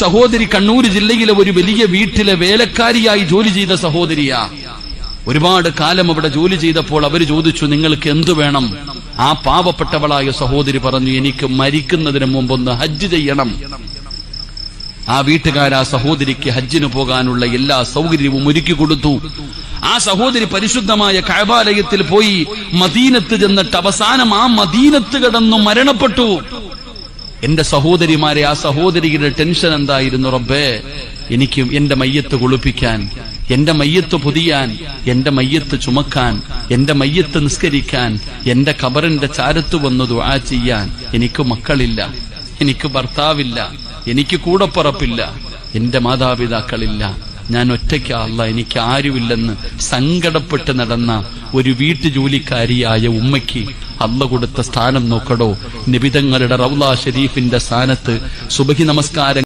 സഹോദരി കണ്ണൂർ ജില്ലയിലെ ഒരു വലിയ വീട്ടിലെ വേലക്കാരിയായി ജോലി ചെയ്ത സഹോദരിയാ. ഒരുപാട് കാലം അവിടെ ജോലി ചെയ്തപ്പോൾ അവർ ചോദിച്ചു, നിങ്ങൾക്ക് എന്തു വേണം? ആ പാവപ്പെട്ടവളായ സഹോദരി പറഞ്ഞു, എനിക്ക് മരിക്കുന്നതിന് മുമ്പൊന്ന് ഹജ്ജ് ചെയ്യണം. ആ വീട്ടുകാരാ സഹോദരിക്ക് ഹജ്ജിന് പോകാനുള്ള എല്ലാ സൗകര്യവും ഒരുക്കി കൊടുത്തു. ആ സഹോദരി പരിശുദ്ധമായ കഅബാലയത്തിൽ പോയി മദീനത്ത് ചെന്നിട്ട് അവസാനം ആ മദീനത്ത് കിടന്നു മരണപ്പെട്ടു. എന്റെ സഹോദരിമാരെ, ആ സഹോദരിയുടെ ടെൻഷൻ എന്തായിരുന്നു? റബ്ബേ, എനിക്ക് എന്റെ മയ്യത്ത് കുളിപ്പിക്കാൻ, എന്റെ മയ്യത്ത് പൊതിയാൻ, എന്റെ മയ്യത്ത് ചുമക്കാൻ, എന്റെ മയ്യത്ത് നിസ്കരിക്കാൻ, എന്റെ ഖബറിന്റെ ചാരത്ത് വന്ന് ദുആ ചെയ്യാൻ. എനിക്ക് മക്കളില്ല, എനിക്ക് ഭർത്താവില്ല, എനിക്ക് കൂടപ്പുറപ്പില്ല, എന്റെ മാതാപിതാക്കളില്ല, ഞാൻ ഒറ്റയ്ക്കാ അല്ലാ, എനിക്ക് ആരുമില്ലെന്ന് സങ്കടപ്പെട്ട് നടന്ന ഒരു വീട്ടുജോലിക്കാരിയായ ഉമ്മയ്ക്ക് അള്ള കൊടുത്ത സ്ഥാനം നോക്കടോ. നബി തങ്ങളുടെ റൗള ഷരീഫിന്റെ സ്ഥാനത്ത് സുബഹി നമസ്കാരം